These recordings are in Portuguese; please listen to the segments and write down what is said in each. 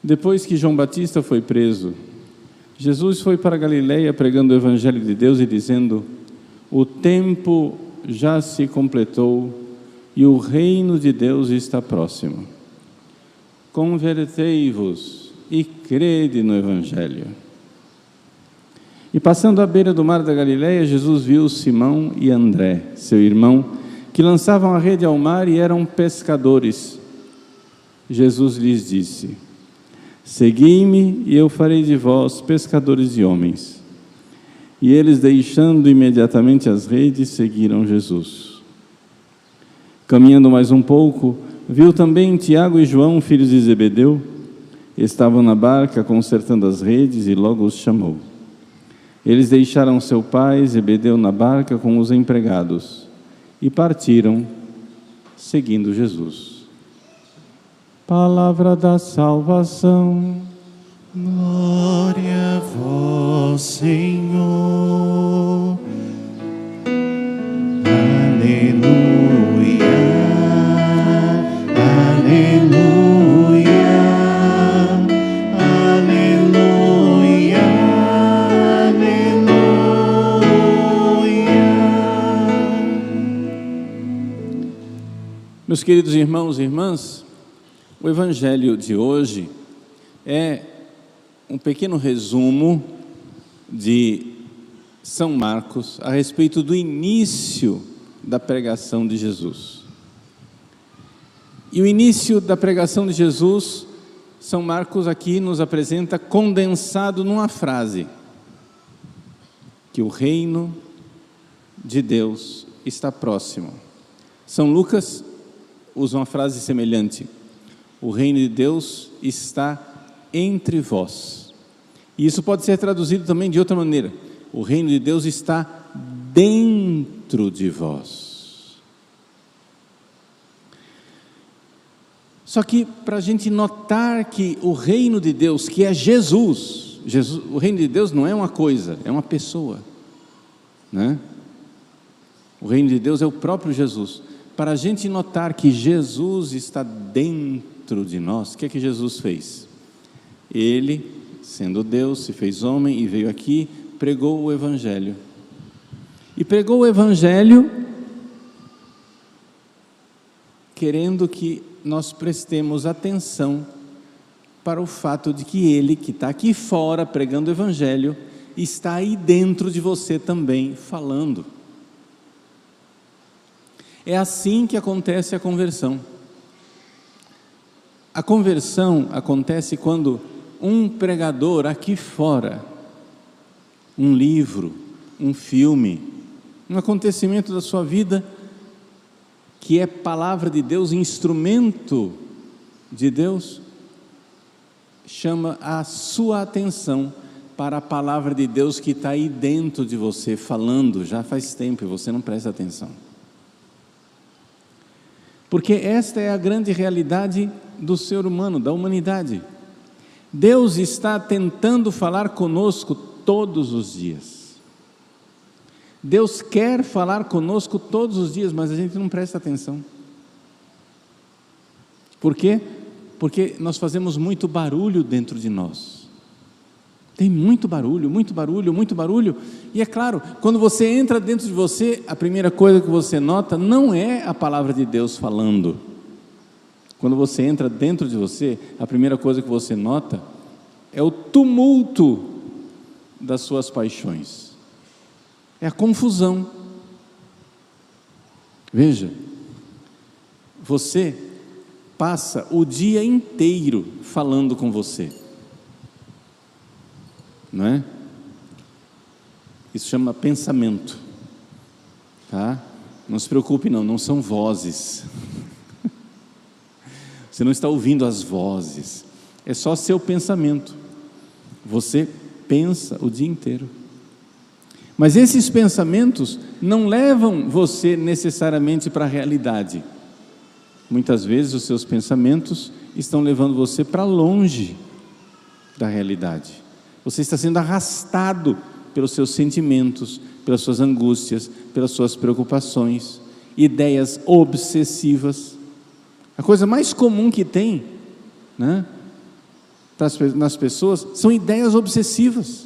Depois que João Batista foi preso, Jesus foi para Galileia pregando o Evangelho de Deus e dizendo: o tempo já se completou e o reino de Deus está próximo. Convertei-vos e crede no Evangelho. E passando à beira do mar da Galileia, Jesus viu Simão e André, seu irmão, que lançavam a rede ao mar e eram pescadores. Jesus lhes disse: segui-me e eu farei de vós pescadores de homens. E eles, deixando imediatamente as redes, seguiram Jesus. Caminhando mais um pouco, viu também Tiago e João, filhos de Zebedeu. Estavam na barca consertando as redes e logo os chamou. Eles deixaram seu pai Zebedeu na barca com os empregados e partiram, seguindo Jesus. Palavra da salvação. Glória a vós, Senhor. Aleluia, aleluia, aleluia, aleluia. Meus queridos irmãos e irmãs, o Evangelho de hoje é um pequeno resumo de São Marcos a respeito do início da pregação de Jesus. E o início da pregação de Jesus, São Marcos aqui nos apresenta condensado numa frase: que o reino de Deus está próximo. São Lucas usa uma frase semelhante: o reino de Deus está entre vós. E isso pode ser traduzido também de outra maneira: o reino de Deus está dentro de vós. Só que para a gente notar que o reino de Deus, que é Jesus, o reino de Deus não é uma coisa, é uma pessoa, né? O reino de Deus é o próprio Jesus. Para a gente notar que Jesus está dentro de nós, o que é que Jesus fez? Ele, sendo Deus, se fez homem e veio aqui, pregou o Evangelho. E pregou o Evangelho querendo que nós prestemos atenção para o fato de que Ele, que está aqui fora pregando o Evangelho, está aí dentro de você também falando. É assim que acontece a conversão. A conversão acontece quando um pregador aqui fora, um livro, um filme, um acontecimento da sua vida, que é palavra de Deus, instrumento de Deus, chama a sua atenção para a palavra de Deus que está aí dentro de você, falando já faz tempo e você não presta atenção. Porque esta é a grande realidade do ser humano, da humanidade. Deus está tentando falar conosco todos os dias. Deus quer falar conosco todos os dias, mas a gente não presta atenção. Por quê? Porque nós fazemos muito barulho dentro de nós. Tem muito barulho, muito barulho, muito barulho. E é claro, quando você entra dentro de você, a primeira coisa que você nota não é a palavra de Deus falando. Quando você entra dentro de você, a primeira coisa que você nota é o tumulto das suas paixões. É a confusão. Veja, você passa o dia inteiro falando com você, não é? Isso chama pensamento, tá? Não se preocupe não são vozes. Você não está ouvindo as vozes, é só seu pensamento. Você pensa o dia inteiro. Mas esses pensamentos não levam você necessariamente para a realidade. Muitas vezes os seus pensamentos estão levando você para longe da realidade. Você está sendo arrastado pelos seus sentimentos, pelas suas angústias, pelas suas preocupações, ideias obsessivas. A coisa mais comum que tem, né? nas pessoas são ideias obsessivas,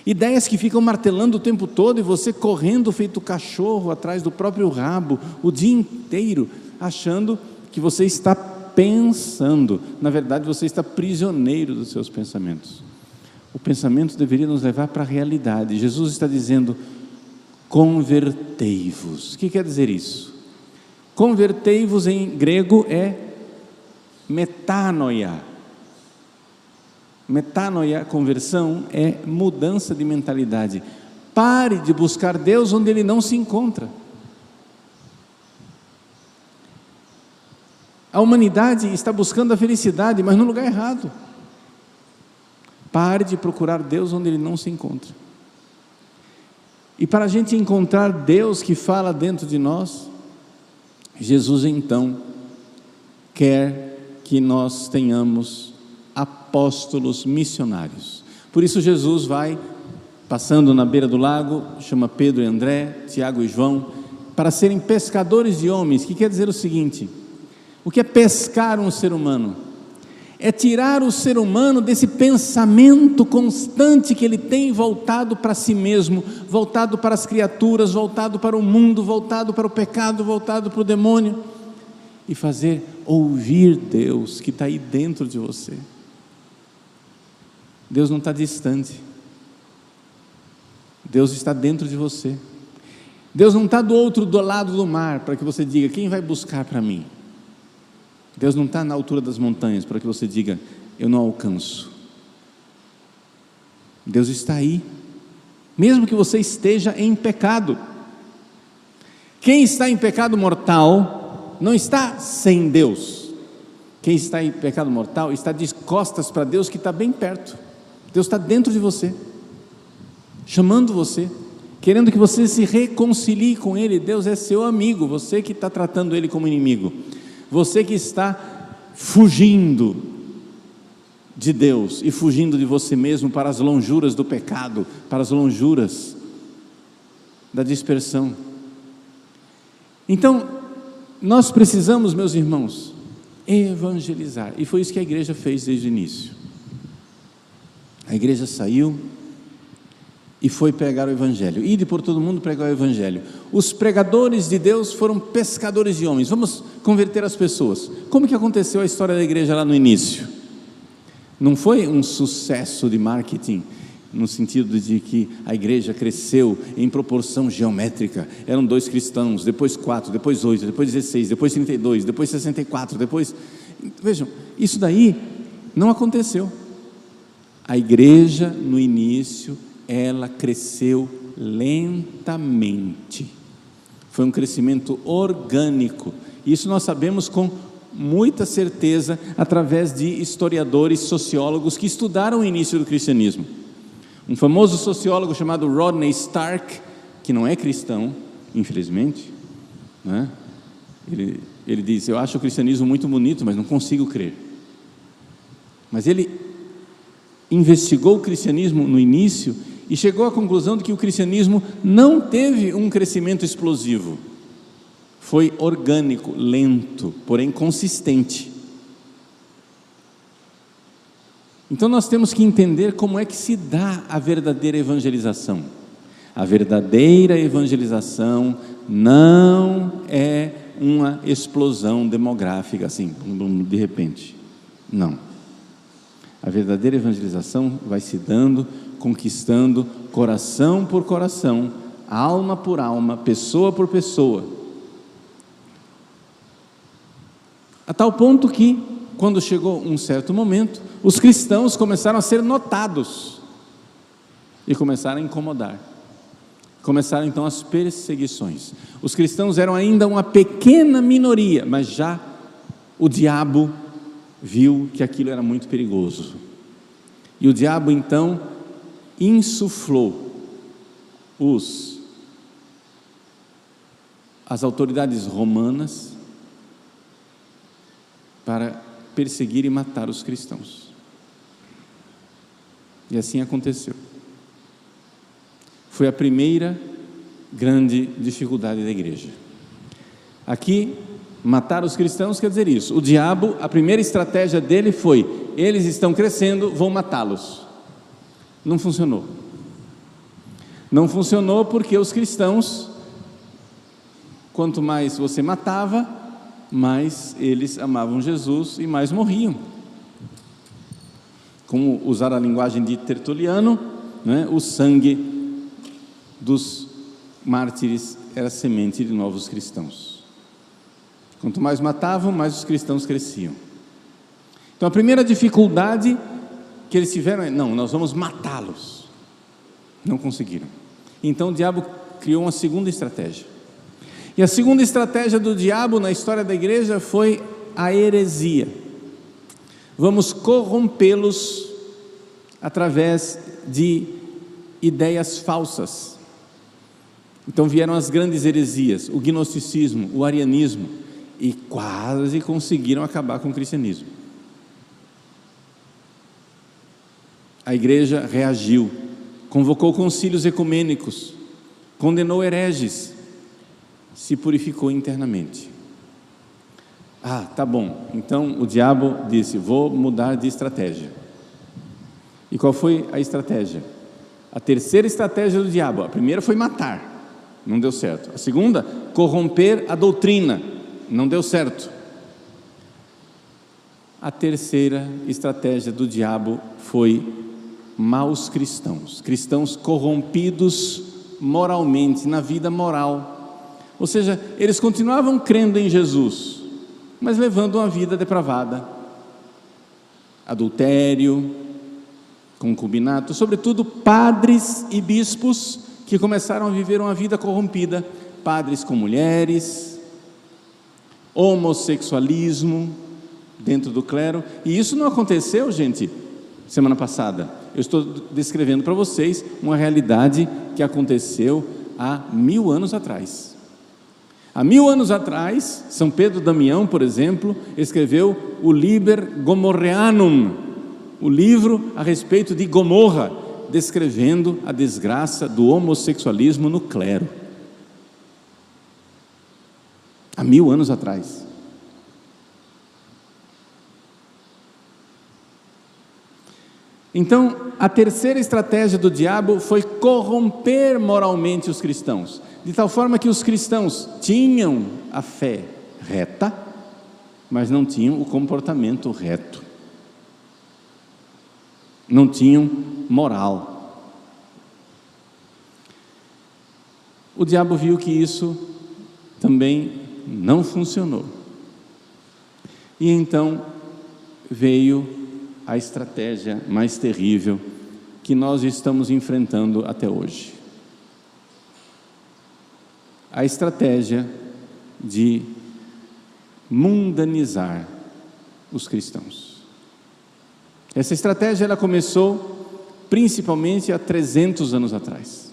ideias que ficam martelando o tempo todo e você correndo feito cachorro atrás do próprio rabo o dia inteiro, achando que você está pensando. Na verdade, você está prisioneiro dos seus pensamentos. O pensamento deveria nos levar para a realidade. Jesus está dizendo: convertei-vos. O que quer dizer isso? Convertei-vos em grego é metanoia. Metanoia, conversão, é mudança de mentalidade. Pare de buscar Deus onde Ele não se encontra. A humanidade está buscando a felicidade, mas no lugar errado. Pare de procurar Deus onde Ele não se encontra. E para a gente encontrar Deus que fala dentro de nós, Jesus então quer que nós tenhamos apóstolos missionários. Por isso Jesus vai passando na beira do lago, chama Pedro e André, Tiago e João, para serem pescadores de homens, que quer dizer o seguinte: o que é pescar um ser humano? É tirar o ser humano desse pensamento constante que ele tem voltado para si mesmo, voltado para as criaturas, voltado para o mundo, voltado para o pecado, voltado para o demônio, e fazer ouvir Deus que está aí dentro de você. Deus não está distante, Deus está dentro de você. Deus não está do lado do mar para que você diga: quem vai buscar para mim? Deus não está na altura das montanhas para que você diga: eu não alcanço. Deus está aí, mesmo que você esteja em pecado. Quem está em pecado mortal não está sem Deus. Quem está em pecado mortal está de costas para Deus, que está bem perto. Deus está dentro de você, chamando você, querendo que você se reconcilie com Ele. Deus é seu amigo, você que está tratando Ele como inimigo, você que está fugindo de Deus e fugindo de você mesmo para as lonjuras do pecado, para as lonjuras da dispersão. Então, nós precisamos, meus irmãos, evangelizar, e foi isso que a igreja fez desde o início. A igreja saiu e foi pregar o evangelho. Ide por todo mundo pregar o evangelho. Os pregadores de Deus foram pescadores de homens. Vamos converter as pessoas. Como que aconteceu a história da igreja lá no início? Não foi um sucesso de marketing, no sentido de que a igreja cresceu em proporção geométrica. Eram 2 cristãos, depois 4, depois 8, depois 16, depois 32, depois 64, depois... Vejam, isso daí não aconteceu. A igreja no início, ela cresceu lentamente, foi um crescimento orgânico. Isso nós sabemos com muita certeza através de historiadores, sociólogos que estudaram o início do cristianismo. Um famoso sociólogo chamado Rodney Stark, que não é cristão, infelizmente, né? Ele diz: eu acho o cristianismo muito bonito, mas não consigo crer. Mas ele investigou o cristianismo no início e chegou à conclusão de que o cristianismo não teve um crescimento explosivo, foi orgânico, lento, porém consistente. Então nós temos que entender como é que se dá a verdadeira evangelização. A verdadeira evangelização não é uma explosão demográfica assim, de repente, não. A verdadeira evangelização vai se dando, conquistando coração por coração, alma por alma, pessoa por pessoa, a tal ponto que, quando chegou um certo momento, os cristãos começaram a ser notados e começaram a incomodar. Começaram então as perseguições. Os cristãos eram ainda uma pequena minoria, mas já o diabo viu que aquilo era muito perigoso, e o diabo então insuflou as autoridades romanas para perseguir e matar os cristãos, e assim aconteceu. Foi a primeira grande dificuldade da igreja. Aqui Matar os cristãos quer dizer isso. O diabo, a primeira estratégia dele foi: eles estão crescendo, vou matá-los. Não funcionou. Não funcionou porque os cristãos, quanto mais você matava, mais eles amavam Jesus e mais morriam. Como usar a linguagem de Tertuliano, né? O sangue dos mártires era semente de novos cristãos. Quanto mais matavam, mais os cristãos cresciam. Então a primeira dificuldade que eles tiveram é: não, nós vamos matá-los. Não conseguiram. Então o diabo criou uma segunda estratégia. E a segunda estratégia do diabo na história da igreja foi a heresia. Vamos corrompê-los através de ideias falsas. Então vieram as grandes heresias, o gnosticismo, o arianismo, e quase conseguiram acabar com o cristianismo. A igreja reagiu, convocou concílios ecumênicos, condenou hereges, se purificou internamente. Tá bom, então o diabo disse: vou mudar de estratégia. E qual foi a estratégia? A terceira estratégia do diabo: a primeira foi matar, não deu certo. A segunda, corromper a doutrina, não deu certo. A terceira estratégia do diabo foi maus cristãos, cristãos corrompidos moralmente, na vida moral. Ou seja, eles continuavam crendo em Jesus, mas levando uma vida depravada, adultério, concubinato, sobretudo padres e bispos que começaram a viver uma vida corrompida, padres com mulheres, homossexualismo dentro do clero. E isso não aconteceu, gente, semana passada. Eu estou descrevendo para vocês uma realidade que aconteceu há 1000 anos atrás. Há 1000 anos atrás, São Pedro Damião, por exemplo, escreveu o Liber Gomorreanum, o livro a respeito de Gomorra, descrevendo a desgraça do homossexualismo no clero. Há 1000 anos atrás. Então, a terceira estratégia do diabo foi corromper moralmente os cristãos, de tal forma que os cristãos tinham a fé reta, mas não tinham o comportamento reto, não tinham moral. O diabo viu que isso também não funcionou, e então veio a estratégia mais terrível que nós estamos enfrentando até hoje. A estratégia de mundanizar os cristãos. Essa estratégia ela começou principalmente há 300 anos atrás,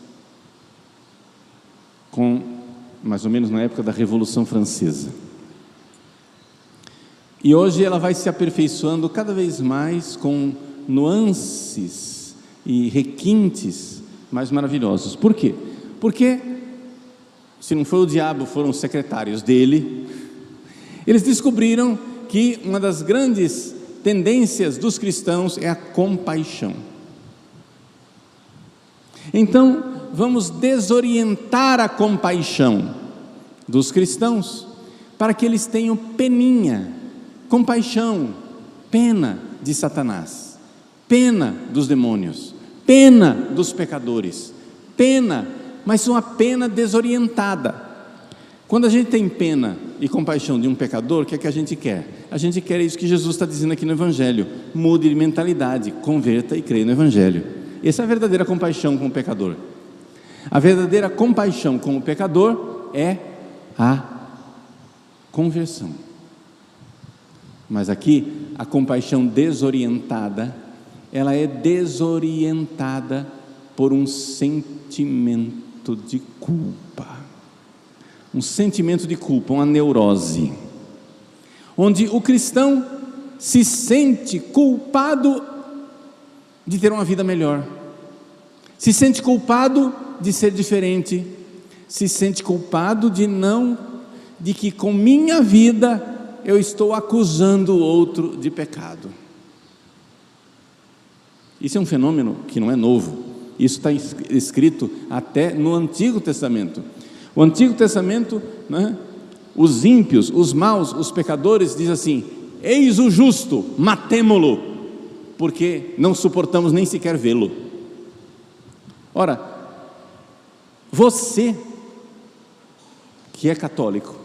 com mais ou menos na época da Revolução Francesa. E hoje ela vai se aperfeiçoando cada vez mais, com nuances e requintes mais maravilhosos. Por quê? Porque, se não foi o diabo, foram os secretários dele. Eles descobriram que uma das grandes tendências dos cristãos é a compaixão. Então, vamos desorientar a compaixão dos cristãos, para que eles tenham peninha, compaixão, pena de Satanás, pena dos demônios, pena dos pecadores, pena, mas uma pena desorientada. Quando a gente tem pena e compaixão de um pecador, o que é que a gente quer? A gente quer isso que Jesus está dizendo aqui no Evangelho: mude de mentalidade, converta e creia no Evangelho. Essa é a verdadeira compaixão com o pecador. A verdadeira compaixão com o pecador é a conversão. Mas aqui, a compaixão desorientada, ela é desorientada por um sentimento de culpa. Um sentimento de culpa, uma neurose, onde o cristão se sente culpado de ter uma vida melhor, se sente culpado de ser diferente, se sente culpado de não de que com minha vida eu estou acusando o outro de pecado. Isso é um fenômeno que não é novo. Isso está escrito até no Antigo Testamento. O Antigo Testamento, né, os ímpios, os maus, os pecadores, diz assim: eis o justo, matemo-lo, porque não suportamos nem sequer vê-lo. Ora, você que é católico,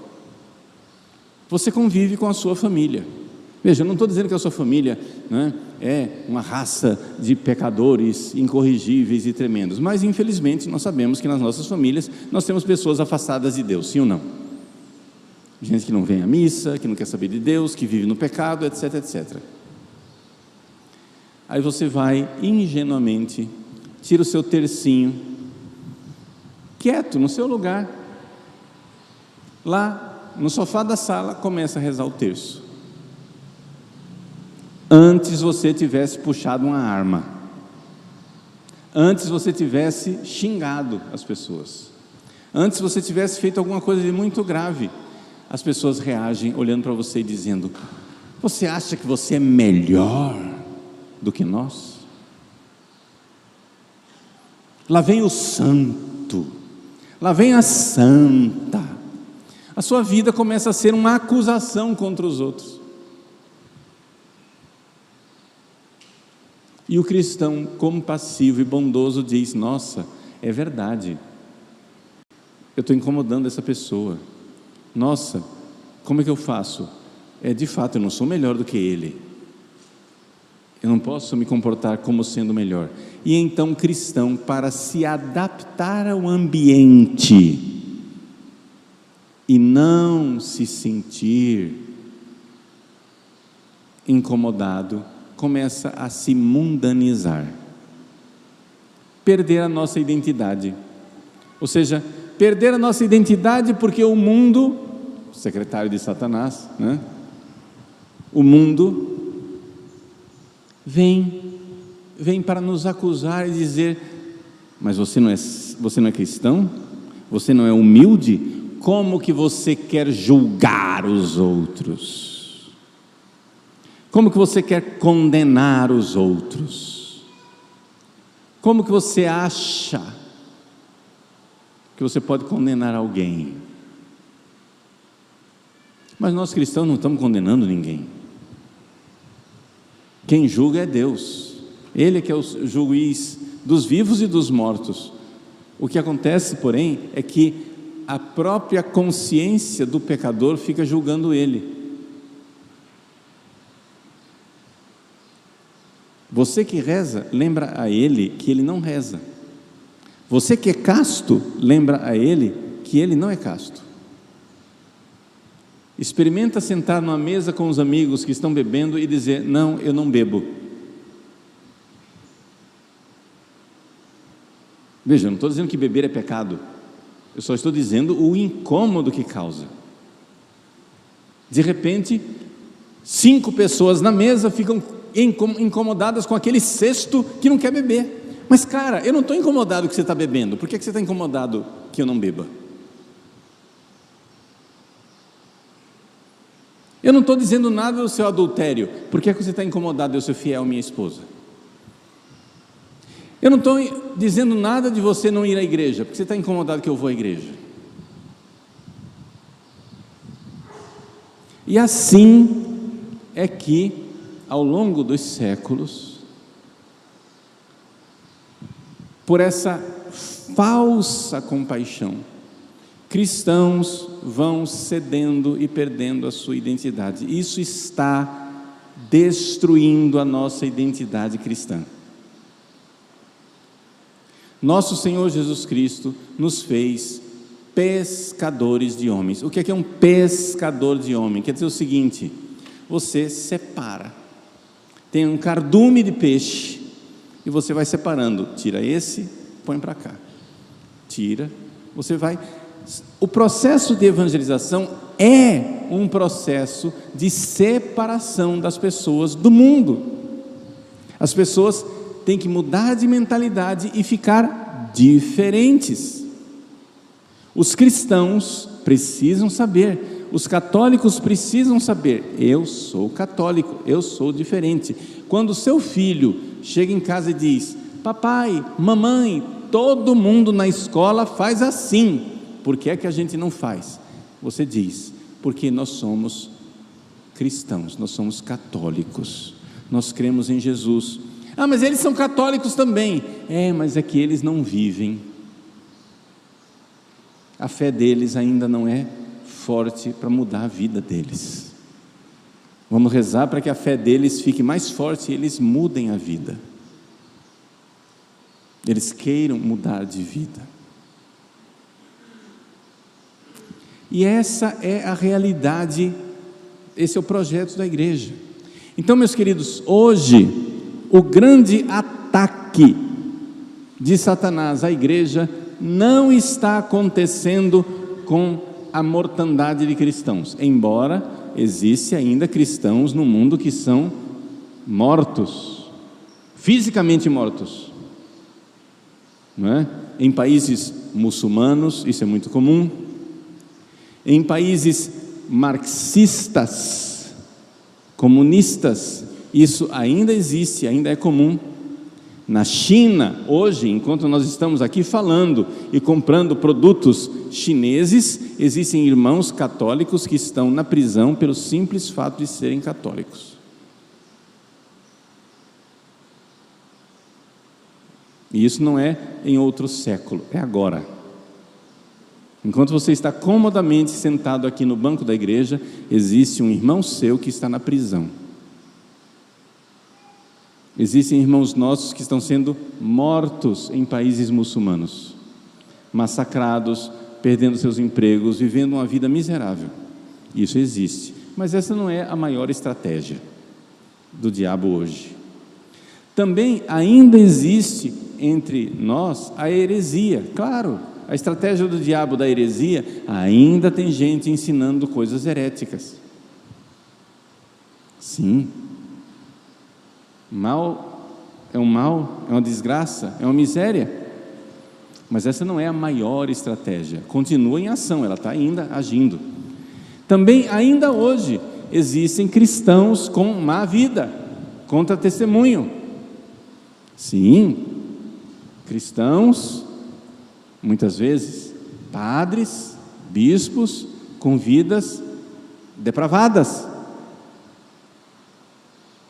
você convive com a sua família. Veja, eu não estou dizendo que a sua família, né, é uma raça de pecadores incorrigíveis e tremendos, mas infelizmente nós sabemos que nas nossas famílias nós temos pessoas afastadas de Deus, sim ou não? Gente que não vem à missa, que não quer saber de Deus, que vive no pecado, etc, etc. Aí você vai ingenuamente, tira o seu tercinho, quieto no seu lugar, lá no sofá da sala, começa a rezar o terço. Antes você tivesse puxado uma arma, antes você tivesse xingado as pessoas, antes você tivesse feito alguma coisa de muito grave, as pessoas reagem olhando para você e dizendo: você acha que você é melhor do que nós? Lá vem o santo, lá vem a santa. A sua vida começa a ser uma acusação contra os outros. E o cristão compassivo e bondoso diz: nossa, é verdade, eu estou incomodando essa pessoa. Nossa, como é que eu faço? De fato, eu não sou melhor do que ele. Eu não posso me comportar como sendo melhor. E então o cristão, para se adaptar ao ambiente e não se sentir incomodado, começa a se mundanizar, perder a nossa identidade. Ou seja, perder a nossa identidade porque o mundo, secretário de Satanás, né? O mundo vem para nos acusar e dizer: mas você não é cristão? Você não é humilde? Como que você quer julgar os outros? Como que você quer condenar os outros? Como que você acha que você pode condenar alguém? Mas nós cristãos não estamos condenando ninguém. Quem julga é Deus. Ele é que é o juiz dos vivos e dos mortos. O que acontece, porém, é que a própria consciência do pecador fica julgando ele. Você que reza, lembra a ele que ele não reza. Você que é casto, lembra a ele que ele não é casto. Experimenta sentar numa mesa com os amigos que estão bebendo e dizer: não, eu não bebo. Veja, eu não estou dizendo que beber é pecado, eu só estou dizendo o incômodo que causa. De repente, 5 pessoas na mesa ficam incomodadas com aquele cesto que não quer beber. Mas cara, eu não estou incomodado que você está bebendo, por que você está incomodado que eu não beba? Eu não estou dizendo nada do seu adultério, por que você está incomodado de eu ser fiel à minha esposa? Eu não estou dizendo nada de você não ir à igreja, porque você está incomodado que eu vou à igreja. E assim é que, ao longo dos séculos, por essa falsa compaixão, cristãos vão cedendo e perdendo a sua identidade. Isso está destruindo a nossa identidade cristã. Nosso Senhor Jesus Cristo nos fez pescadores de homens. O que é um pescador de homem? Quer dizer o seguinte: você separa, tem um cardume de peixe e você vai separando, tira esse, põe para cá, tira, você vai. O processo de evangelização é um processo de separação das pessoas do mundo. As pessoas têm que mudar de mentalidade e ficar diferentes. Os cristãos precisam saber. Os católicos precisam saber: eu sou católico, eu sou diferente. Quando o seu filho chega em casa e diz: papai, mamãe, todo mundo na escola faz assim, por que é que a gente não faz? Você diz: porque nós somos cristãos, nós somos católicos, nós cremos em Jesus. Ah, mas eles são católicos também. Mas é que eles não vivem. A fé deles ainda não é forte para mudar a vida deles. Vamos rezar para que a fé deles fique mais forte e eles mudem a vida. Eles queiram mudar de vida. E essa é a realidade, esse é o projeto da igreja. Então, meus queridos, hoje, o grande ataque de Satanás à igreja não está acontecendo com a mortandade de cristãos, embora existe ainda cristãos no mundo que são mortos, fisicamente mortos, não é? Em países muçulmanos isso é muito comum, em países marxistas, comunistas, isso ainda existe, ainda é comum. Na China, hoje, enquanto nós estamos aqui falando e comprando produtos chineses, existem irmãos católicos que estão na prisão pelo simples fato de serem católicos. E isso não é em outro século, é agora. Enquanto você está comodamente sentado aqui no banco da igreja, existe um irmão seu que está na prisão. Existem irmãos nossos que estão sendo mortos em países muçulmanos, massacrados, perdendo seus empregos, vivendo uma vida miserável. Isso existe, mas essa não é a maior estratégia do diabo hoje. Também ainda existe entre nós a heresia. Claro, a estratégia do diabo da heresia, ainda tem gente ensinando coisas heréticas. Sim. Mal, é uma desgraça, é uma miséria, mas essa não é a maior estratégia. Continua em ação, ela está ainda agindo. Também ainda hoje existem cristãos com má vida, contra testemunho. Sim, cristãos, muitas vezes padres, bispos com vidas depravadas.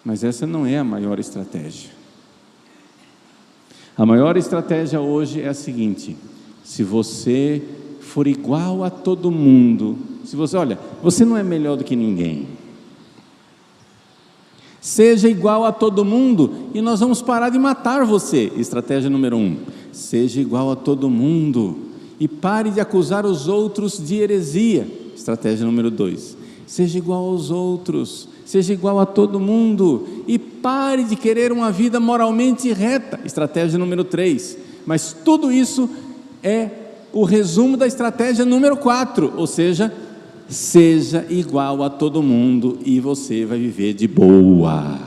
Mas essa não é a maior estratégia. A maior estratégia hoje é a seguinte: se você for igual a todo mundo, se você, olha, você não é melhor do que ninguém, seja igual a todo mundo e nós vamos parar de matar você. Estratégia número 1, seja igual a todo mundo e pare de acusar os outros de heresia. Estratégia número 2, seja igual aos outros, seja igual a todo mundo e pare de querer uma vida moralmente reta. Estratégia número 3. Mas tudo isso é o resumo da estratégia número 4, ou seja, seja igual a todo mundo e você vai viver de boa.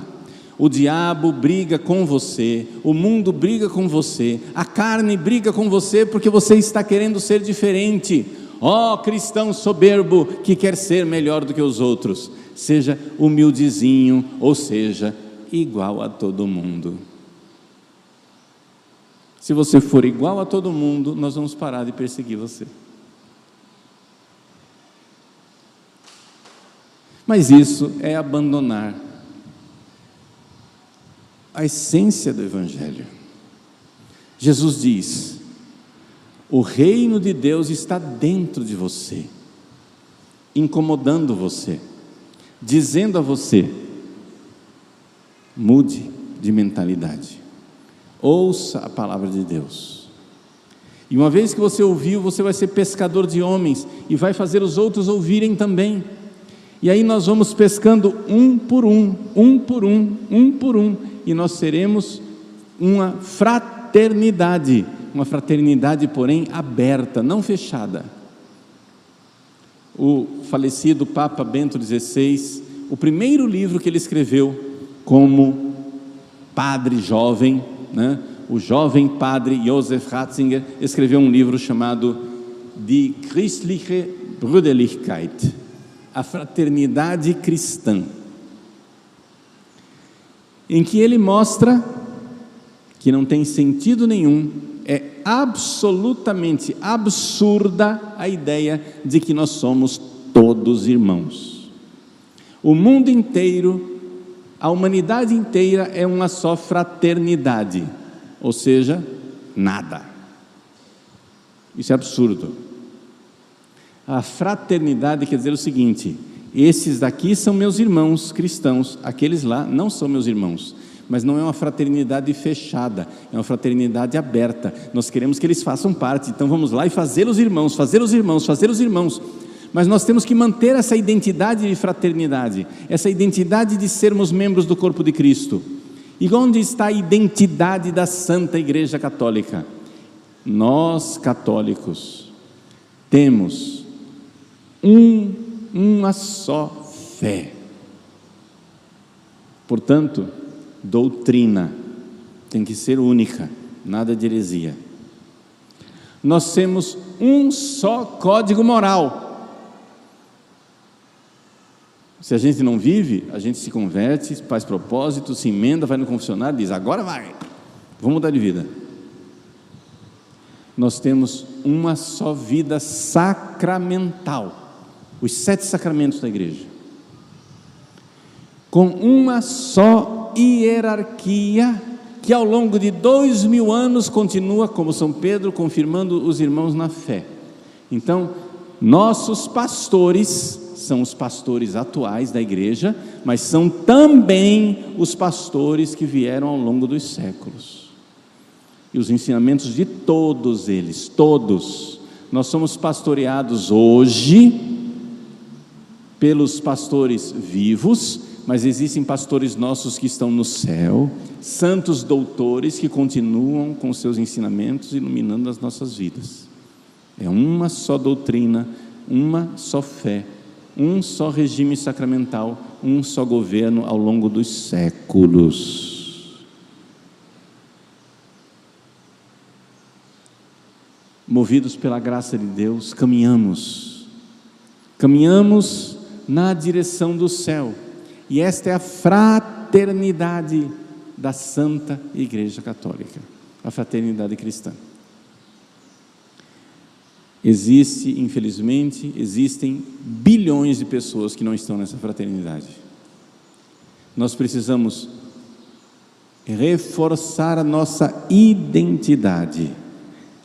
O diabo briga com você, o mundo briga com você, a carne briga com você porque você está querendo ser diferente. Ó, cristão soberbo que quer ser melhor do que os outros, seja humildezinho, ou seja, igual a todo mundo. Se você for igual a todo mundo, nós vamos parar de perseguir você. Mas isso é abandonar a essência do Evangelho. Jesus diz: o reino de Deus está dentro de você, incomodando você, dizendo a você: mude de mentalidade, ouça a palavra de Deus. E uma vez que você ouviu, você vai ser pescador de homens e vai fazer os outros ouvirem também. E aí nós vamos pescando um por um, e nós seremos uma fraternidade, porém aberta, não fechada. O falecido Papa Bento XVI, o primeiro livro que ele escreveu como padre jovem, né? O jovem padre Joseph Ratzinger escreveu um livro chamado Die Christliche Brüderlichkeit, a fraternidade cristã, em que ele mostra que não tem sentido nenhum, é absolutamente absurda a ideia de que nós somos todos irmãos. O mundo inteiro, a humanidade inteira é uma só fraternidade, ou seja, nada. Isso é absurdo. A fraternidade quer dizer o seguinte: esses daqui são meus irmãos cristãos, aqueles lá não são meus irmãos. Mas não é uma fraternidade fechada, é uma fraternidade aberta. Nós queremos que eles façam parte, então vamos lá e fazer os irmãos, fazer os irmãos, fazer os irmãos. Mas nós temos que manter essa identidade de fraternidade, essa identidade de sermos membros do corpo de Cristo. E onde está a identidade da Santa Igreja Católica? Nós, católicos, temos uma só fé. Portanto, doutrina tem que ser única, nada de heresia. Nós temos um só código moral. Se a gente não vive, a gente se converte, faz propósito, se emenda, vai no confessionário e diz: agora vai, vou mudar de vida. Nós temos uma só vida sacramental, os 7 sacramentos da igreja, com uma só hierarquia, que ao longo de 2000 anos continua, como São Pedro, confirmando os irmãos na fé. Então, nossos pastores são os pastores atuais da igreja, mas são também os pastores que vieram ao longo dos séculos. E os ensinamentos de todos eles, todos, nós somos pastoreados hoje pelos pastores vivos, mas existem pastores nossos que estão no céu, santos doutores que continuam com seus ensinamentos iluminando as nossas vidas. É uma só doutrina, uma só fé, um só regime sacramental, um só governo ao longo dos séculos. Movidos pela graça de Deus, caminhamos na direção do céu. E esta é a fraternidade da Santa Igreja Católica, a fraternidade cristã. Existem bilhões de pessoas que não estão nessa fraternidade. Nós precisamos reforçar a nossa identidade.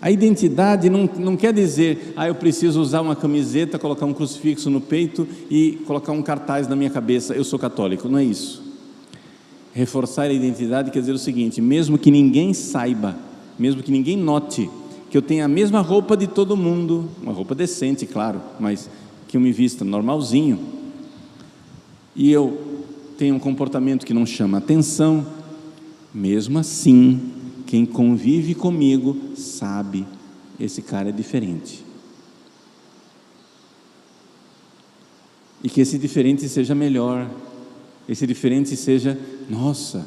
A identidade não quer dizer: eu preciso usar uma camiseta, colocar um crucifixo no peito e colocar um cartaz na minha cabeça, eu sou católico. Não é isso. Reforçar a identidade quer dizer o seguinte: mesmo que ninguém saiba, mesmo que ninguém note que eu tenho a mesma roupa de todo mundo, uma roupa decente, claro, mas que eu me vista normalzinho, e eu tenho um comportamento que não chama atenção, mesmo assim, quem convive comigo sabe: esse cara é diferente. E que esse diferente seja melhor, esse diferente seja: nossa,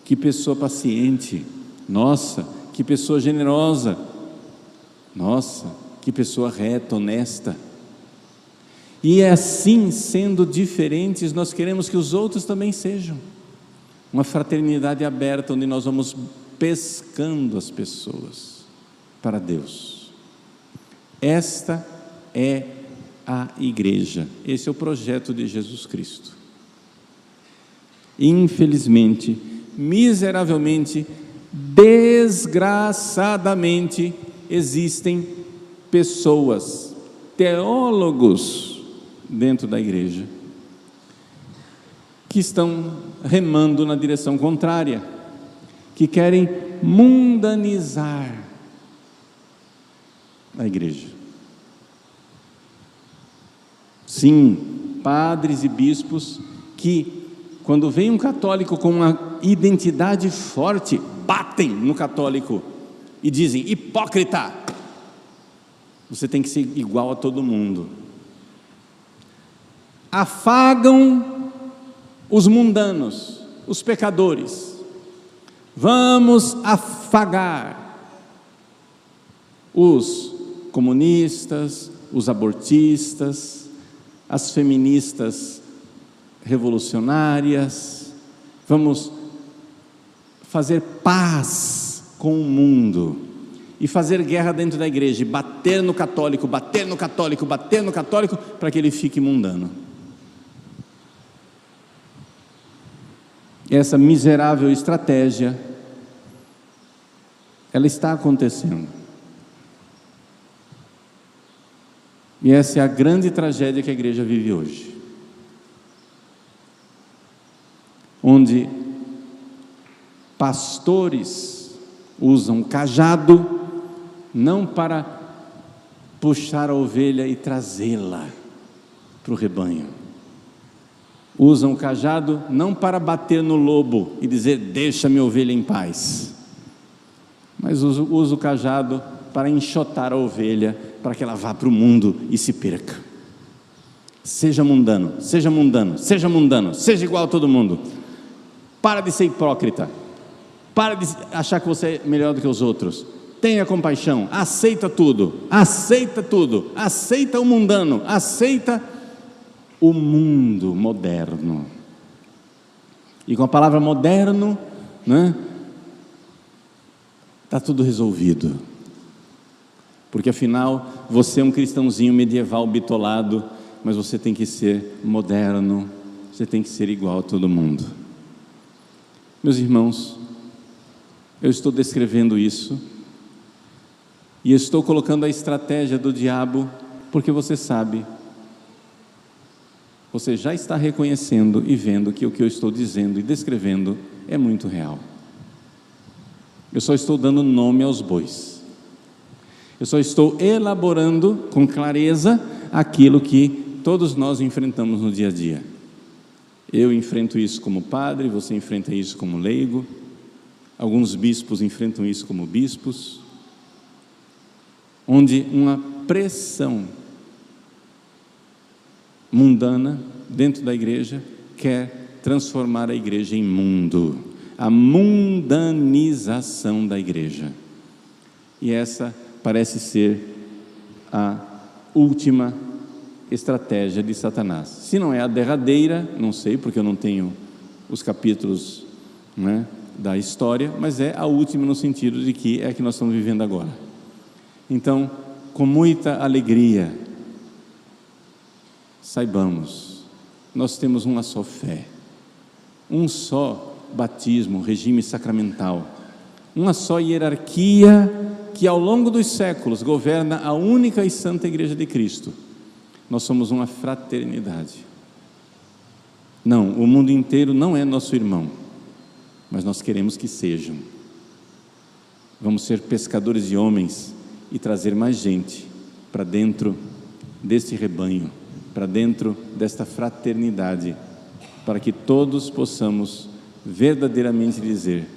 que pessoa paciente, nossa, que pessoa generosa, nossa, que pessoa reta, honesta. E é assim, sendo diferentes, nós queremos que os outros também sejam. Uma fraternidade aberta, onde nós vamos pescando as pessoas para Deus. Esta é a igreja, esse é o projeto de Jesus Cristo. Infelizmente, miseravelmente, desgraçadamente, existem pessoas, teólogos dentro da igreja, que estão remando na direção contrária, que querem mundanizar a igreja. Sim, padres e bispos que, quando vem um católico com uma identidade forte, batem no católico e dizem: hipócrita, você tem que ser igual a todo mundo. Afagam os mundanos, os pecadores. Vamos afagar os comunistas, os abortistas, as feministas revolucionárias. Vamos fazer paz com o mundo e fazer guerra dentro da igreja, e bater no católico, bater no católico, bater no católico, para que ele fique mundano. Essa miserável estratégia, ela está acontecendo. E essa é a grande tragédia que a igreja vive hoje. Onde pastores usam cajado não para puxar a ovelha e trazê-la para o rebanho. Usam o cajado não para bater no lobo e dizer, deixa minha ovelha em paz, mas usa o cajado para enxotar a ovelha, para que ela vá para o mundo e se perca. Seja mundano, seja mundano, seja mundano, seja igual a todo mundo. Para de ser hipócrita, para de achar que você é melhor do que os outros. Tenha compaixão, aceita tudo, aceita o mundano, aceita o mundo moderno. E com a palavra moderno, né, está tudo resolvido. Porque afinal, você é um cristãozinho medieval bitolado, mas você tem que ser moderno, você tem que ser igual a todo mundo. Meus irmãos, eu estou descrevendo isso, e estou colocando a estratégia do diabo, porque você sabe, você já está reconhecendo e vendo que o que eu estou dizendo e descrevendo é muito real. Eu só estou dando nome aos bois. Eu só estou elaborando com clareza aquilo que todos nós enfrentamos no dia a dia. Eu enfrento isso como padre, você enfrenta isso como leigo, alguns bispos enfrentam isso como bispos, onde uma pressão mundana dentro da igreja quer transformar a igreja em mundo, a mundanização da igreja. E essa parece ser a última estratégia de Satanás. Se não é a derradeira, não sei, porque eu não tenho os capítulos, né, da história, mas é a última no sentido de que é a que nós estamos vivendo agora. Então, com muita alegria, saibamos, nós temos uma só fé, um só batismo, regime sacramental, uma só hierarquia que ao longo dos séculos governa a única e santa Igreja de Cristo. Nós somos uma fraternidade. Não, o mundo inteiro não é nosso irmão, mas nós queremos que sejam. Vamos ser pescadores de homens e trazer mais gente para dentro desse rebanho, para dentro desta fraternidade, para que todos possamos verdadeiramente dizer: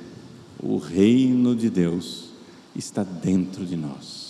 o reino de Deus está dentro de nós.